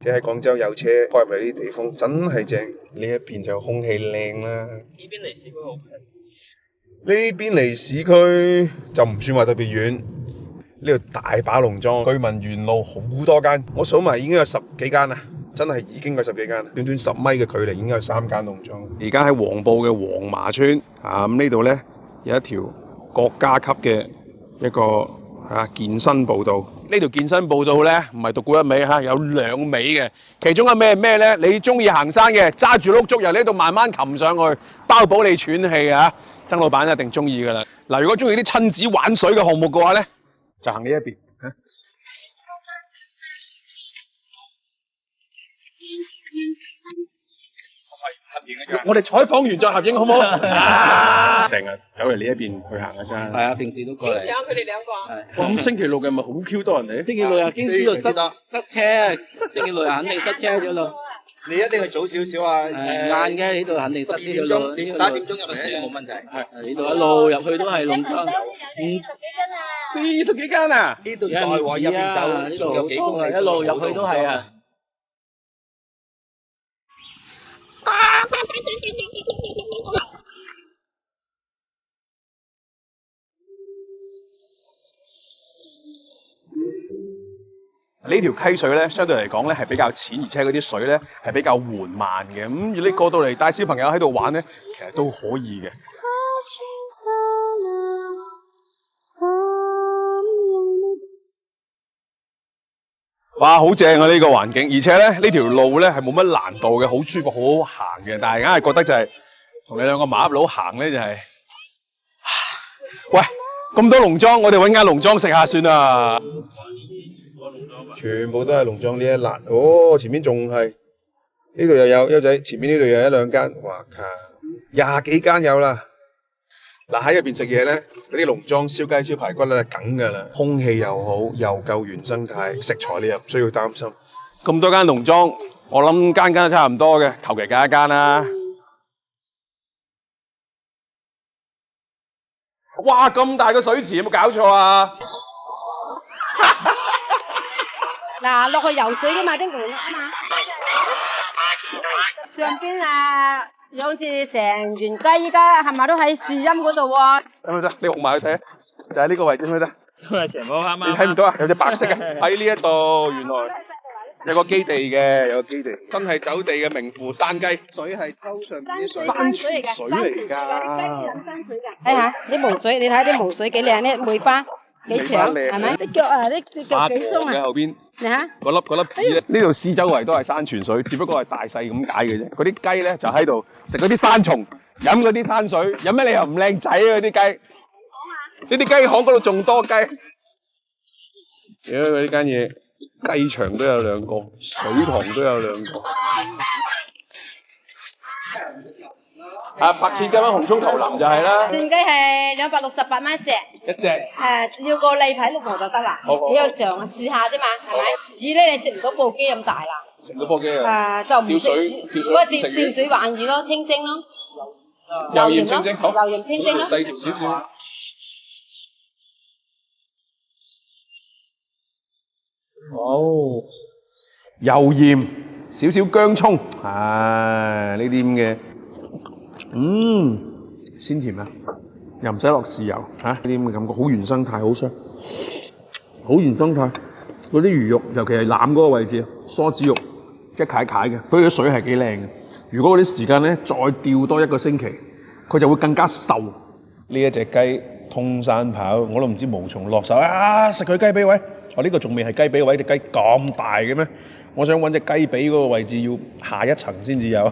即係廣州有車開入嚟呢啲地方真係正，呢一邊就空氣靚啦。呢邊離市區好近。呢邊離市區就唔算話特別遠，呢度大把農莊，居民沿路好多間，我數埋已經有10幾間啦，真係已經有10幾間，短短10米嘅距離已經有3間農莊。而家喺黃埔嘅黃麻村啊，咁呢度呢，有一條國家級嘅一個健身步道。呢條健身步道呢，唔係獨沽一味嚇，有2味嘅。其中一味係咩呢？你中意行山嘅，揸住碌竹由呢度慢慢擒上去，包保你喘氣啊！曾老闆一定中意㗎啦。嗱，如果中意啲親子玩水嘅項目嘅話呢，就行呢一邊。我哋採訪完再合影好唔好？成日走嚟呢一邊去行下山。係啊，平時都過嚟。平時佢哋兩個啊。哇！咁星期六日咪好 Q 多人嚟？星期六日經知道塞車，星期六日肯定塞車咗咯。你一定係早少少啊！晏嘅呢度肯定塞呢條路。你11點鐘入嚟冇問題。係呢度一路入去都係農莊。40幾間啊！呢度再往入邊走，呢度有幾公里，一路入去都係啊。呢條溪水咧，相對嚟講咧係比較淺，而且嗰啲水咧係比較緩慢嘅。咁如果你過到嚟帶小朋友喺度玩咧，其實都可以嘅。哇，好正啊！呢個環境，而且咧呢條路咧係冇乜難度嘅，好舒服，好好行嘅。但係硬係覺得就係同你兩個麻甩佬行咧就係，喂，咁多農莊，我哋揾間農莊食下算啦。全部都係農莊呢一欄，哦，前面仲係呢度又有優仔，前面呢度又有1、2間，哇靠，20幾間有啦。嗱，喺入邊食嘢咧，嗰啲農莊燒雞燒排骨咧梗㗎啦，空氣又好，又夠原生態，食材你又唔需要擔心。咁多間農莊，我諗間間都差唔多嘅，求其揀一間啦。哇！咁大個水池有冇搞錯啊？嗱，落去游水嘅嘛，啲魚啊嘛。上邊啊，有好似成園雞，依家係咪都喺樹蔭嗰度喎？得唔得？你紅埋去睇，就喺呢個位置得唔得？佢係成個啱啱。你睇唔到啊？有隻白色嘅喺呢一度，原來有個基地嘅，有個基地，真係走地嘅名副山雞。水係溝上邊啲水，山泉水嚟㗎。山水㗎。睇下啲毛水，你睇啲毛水幾靚咧，梅花幾長，係咪？啲腳啊，啲腳幾鬆啊！後邊。你睇嗰粒籽咧，呢度四周圍都係山泉水，只不過係大細咁解嘅啫。嗰啲雞咧就喺度食嗰啲山蟲，飲嗰啲灘水，有咩理由唔靚仔啊？嗰啲雞，呢啲雞巷嗰度仲多雞。屌，呢間嘢，雞場都有2個，水塘都有2個。白切雞蚊紅葱頭腩就係啦。戰雞係268蚊一隻。一隻。要個例牌6毛就得啦。你有嘗試下啫嘛，係咪？魚咧你食唔到布雞咁大啦。食唔到波機啊？就唔食。如果吊水環魚咯，清蒸咯。油鹽清蒸，好。油鹽清蒸咯。細條少少。哦，油鹽少少薑葱，呢啲咁嘅，鮮甜啊，又唔使落豉油，呢啲咁嘅感覺，好原生態，好香，好原生態。嗰啲魚肉，尤其係腩嗰個位置，梭子肉，一塊塊嘅，佢啲水係幾靚嘅。如果嗰啲時間咧，再吊多1個星期，佢就會更加瘦。呢一隻雞通山跑，我都唔知無從落手啊！食佢雞髀位。呢個仲未係雞髀位，隻雞咁大嘅咩？我想揾隻雞髀嗰個位置要下1層先至有，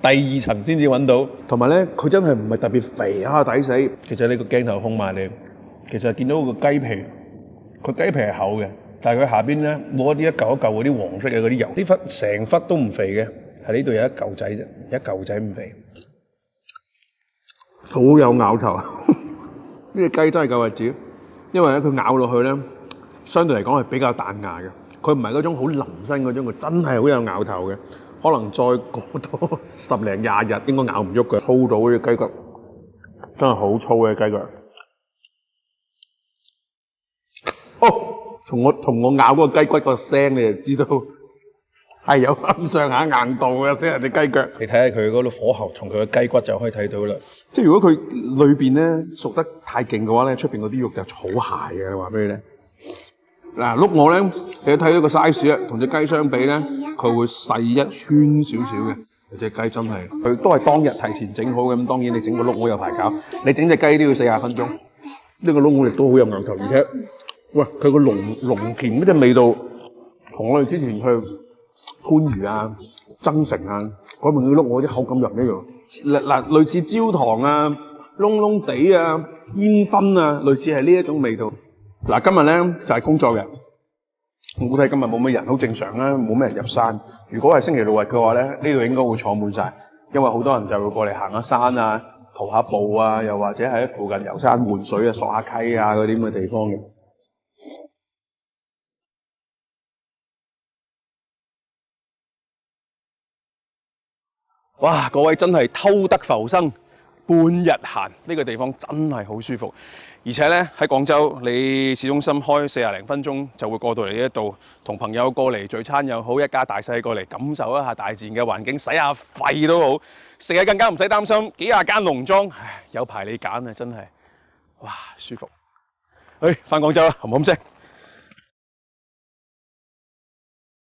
第2層先至揾到。同埋咧，佢真係唔係特別肥啊，抵死。其實呢個鏡頭控埋你，其實見到個雞皮，佢雞皮係厚嘅，但係佢下邊咧冇一啲一嚿一嚿嗰啲黃色嘅嗰啲油，呢忽成忽都唔肥嘅，係呢度有一嚿仔啫，一嚿仔唔肥，好有咬頭。呢隻雞真係夠日子，因為咧佢咬落去咧。相對嚟講係比較彈牙嘅，佢唔係嗰種好腍身嗰種，佢真係好有咬頭嘅。可能再過多10零20日，應該咬唔喐嘅。粗到嗰啲雞腳，真係好粗嘅雞腳。哦，同我咬嗰個雞骨個聲，你就知道係有咁上下硬度嘅，死人隻雞腳。你睇下佢嗰度火候，從佢嘅雞骨就可以睇到啦。即係如果佢裏邊咧熟得太勁嘅話咧，出邊嗰啲肉就好鞋嘅。話俾你聽。嗱，碌我咧，你睇到個 size 咧，同隻雞相比咧，佢會細一圈少少嘅。隻雞真係，佢都係當日提前整好嘅。咁當然你整個碌我有排搞，你整隻雞都要40分鐘。呢個碌我亦都好有牛頭，而且，喂，佢個濃甜嗰隻味道，同我哋之前去番禺啊、增城啊嗰邊啲碌我啲口感又唔一樣。嗱，類似焦糖啊、燶燶地啊、煙燻啊，類似係呢一種味道。嗱，今日咧就係工作日，我估睇今日冇乜人，好正常啦，冇咩人入山。如果係星期六日嘅話咧，呢度應該會坐滿晒，因為好多人就會過嚟行下山啊、徒下步啊，又或者喺附近遊山玩水啊、索下溪啊嗰啲咁嘅地方嘅。哇！各位真係偷得浮生半日閒，呢個地方真係好舒服。而且咧喺廣州，你市中心開40零分鐘就會過到嚟呢一度，同朋友過嚟聚餐又好，一家大細過嚟感受一下大自然嘅環境，洗下肺都好。食嘢更加唔使擔心，幾廿間農莊，唉，有排你揀啊，真係，哇，舒服。返廣州啦，冚冚聲。